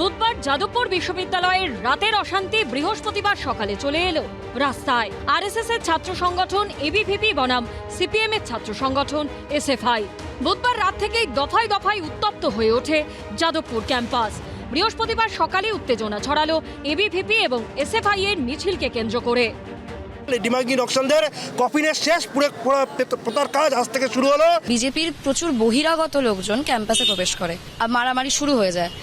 বুধবার যাদবপুর বিশ্ববিদ্যালয়ের রাতের অশান্তি বৃহস্পতিবার সকালে চলে এলো রাস্তায়। আরএসএস এর ছাত্র সংগঠন এবিভিপি বনাম সিপিএম এর ছাত্র সংগঠন এসএফআই। বুধবার রাত থেকেই দফায় দফায় উত্তপ্ত হয়ে ওঠে যাদবপুর ক্যাম্পাস। বৃহস্পতিবার সকালে উত্তেজনা ছড়ালো এবিভিপি এবং এসএফআই এর মিছিলকে কেন্দ্র করে। ডিমাগি নকশালদের কফিনের শেষ প্রতার কাজ আজ থেকে শুরু হলো। বিজেপির প্রচুর বহিরাগত লোকজন ক্যাম্পাসে প্রবেশ করে আর মারামারি শুরু হয়ে যায়।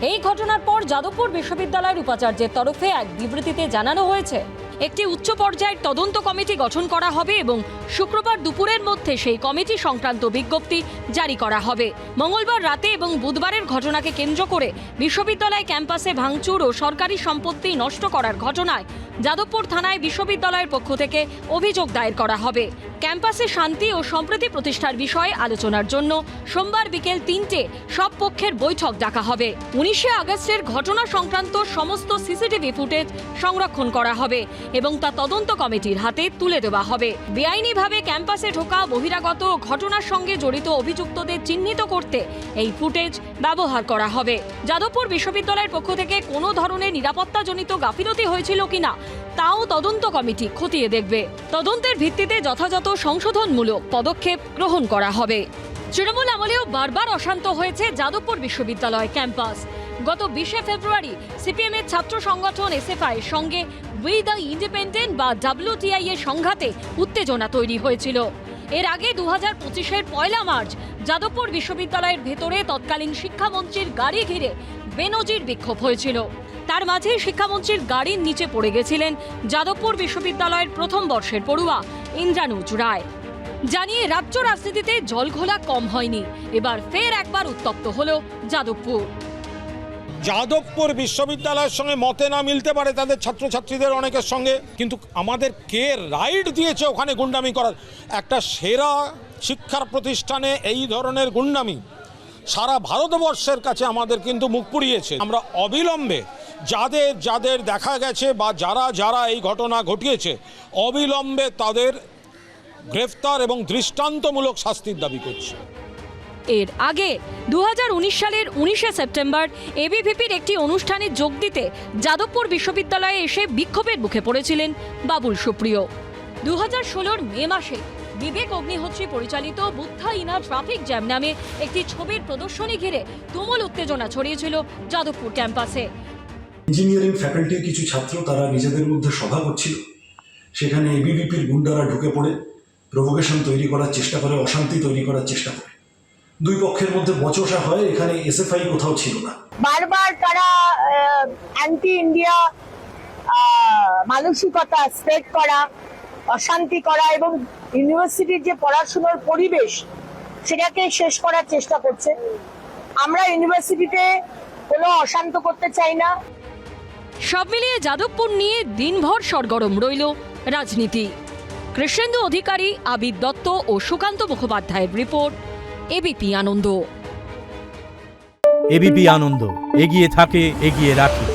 এই ঘটনার পর যাদবপুর বিশ্ববিদ্যালয়ের উপাচার্যের তরফে এক বিবৃতিতে জানানো হয়েছে, একটি উচ্চ পর্যায়ের তদন্ত কমিটি গঠন করা হবে এবং শুক্রবার দুপুরের মধ্যে সেই কমিটি সংক্রান্ত বিজ্ঞপ্তি জারি করা হবে। মঙ্গলবার রাতে এবং বুধবারের ঘটনাকে কেন্দ্র করে বিশ্ববিদ্যালয় ক্যাম্পাসে ভাঙচুর ও সরকারি সম্পত্তি নষ্ট করার ঘটনায় যাদবপুর থানায় বিশ্ববিদ্যালয়ের পক্ষ থেকে অভিযোগ দায়ের করা হবে। ক্যাম্পাসে শান্তি ও সম্প্রীতি প্রতিষ্ঠার বিষয়ে আলোচনার জন্য সোমবার বিকেল ৩টে সব পক্ষের বৈঠক ডাকা হবে। ১৯শে আগস্টের ঘটনা সংক্রান্ত সমস্ত সিসিটিভি ফুটেজ সংরক্ষণ করা হবে এবং তা তদন্ত কমিটির হাতে তুলে দেওয়া হবে। বেআইনিভাবে ক্যাম্পাসে ঢোকা বহিরাগত ঘটনার সঙ্গে জড়িত অভিযুক্তদের চিহ্নিত করতে এই ফুটেজ ব্যবহার করা হবে। যাদবপুর বিশ্ববিদ্যালয়ের পক্ষ থেকে কোনো ধরনের নিরাপত্তাজনিত গাফিলতি হয়েছিল কিনা তাও তদন্ত কমিটি খতিয়ে দেখবে। তদন্তের ভিত্তিতে যথাযথ সংশোধনমূলক পদক্ষেপ গ্রহণ করা হবে। তৃণমূল আমলেও বারবার অশান্ত হয়েছে যাদবপুর বিশ্ববিদ্যালয় ক্যাম্পাস। গত ২০শে ফেব্রুয়ারি সিপিএম এর ছাত্র সংগঠন এসএফআই এর সঙ্গে উই দ্য ইন্ডিপেন্ডেন্ট বা WTI এর সংঘাতে উত্তেজনা তৈরি হয়েছিল। এর আগে ২০২৫-এর ১লা মার্চ যাদবপুর বিশ্ববিদ্যালয়ের ভেতরে তৎকালীন শিক্ষামন্ত্রীর গাড়ি ঘিরে বেনজির বিক্ষোভ হয়েছিল। তার মাঝে শিক্ষামন্ত্রীর গাড়ির নিচে পড়ে গেছিলেন যাদবপুর বিশ্ববিদ্যালয়ের প্রথম বর্ষের পড়ুয়া ইন্দ্রানুজ রায়। জানিয়ে রাজ্য রাজনীতিতে জলঘোলা কম হয়নি, এবার ফের একবার উত্তপ্ত হলো যাদবপুর। যাদবপুর বিশ্ববিদ্যালয়ের সঙ্গে মতে না মিলতে পারে তাদের ছাত্রছাত্রীদের অনেকের সঙ্গে, কিন্তু আমাদের কে রাইট দিয়েছে ওখানে গুন্ডামি করার? একটা সেরা শিক্ষার প্রতিষ্ঠানে এই ধরনের গুন্ডামি সারা ভারতবর্ষের কাছে আমাদের কিন্তু মুখ পুড়িয়েছে। আমরা অবিলম্বে যাদের দেখা গেছে বা যারা এই ঘটনা ঘটিয়েছে অবিলম্বে তাদের গ্রেফতার এবং দৃষ্টান্তমূলক শাস্তির দাবি করছি। এর আগে ২০১৯ সালের ১৯শে সেপ্টেম্বর এবিভিপির একটি অনুষ্ঠানে যোগ দিতে যাদবপুর বিশ্ববিদ্যালয়ে এসে বিক্ষোভের মুখে পড়েছিলেন বাবুল সুপ্রিয়। ২০১৬-র মে মাসে বিবেক অগ্নিহোত্রী পরিচালিত বুদ্ধা ইনা ট্রাফিক জ্যাম নামে একটি ছবির প্রদর্শনী ঘিরে তুমুল উত্তেজনা ছড়িয়েছিল যাদবপুর ক্যাম্পাসে। ইঞ্জিনিয়ারিং ফ্যাকাল্টির কিছু ছাত্র তারা নিজেদের মধ্যে সভা করছিল, সেখানে এবিভিপির গুন্ডারা ঢুকে পড়ে প্রভোকেশন তৈরি করার চেষ্টা করে, অশান্তি তৈরি করার চেষ্টা করে। দুই পক্ষের মধ্যে বচসা হয়, এখানে এসএফআই কোথাও ছিল না। বারবার তারা অ্যান্টি ইন্ডিয়া মানসিকতা স্প্রেড করা, অশান্তি করা এবং ইউনিভার্সিটির যে পড়াশোনার পরিবেশ সেটাকে শেষ করার চেষ্টা করছে। আমরা ইউনিভার্সিটিতে কোনো অশান্ত করতে চাই না। সব মিলিয়ে যাদবপুর নিয়ে দিনভর সরগরম রইল রাজনীতি। কৃষ্ণেন্দু অধিকারী, আবির দত্ত ও সুকান্ত মুখোপাধ্যায়ের রিপোর্ট, এবিপি আনন্দ। এবিপি আনন্দ, এগিয়ে থাকে, এগিয়ে রাখে।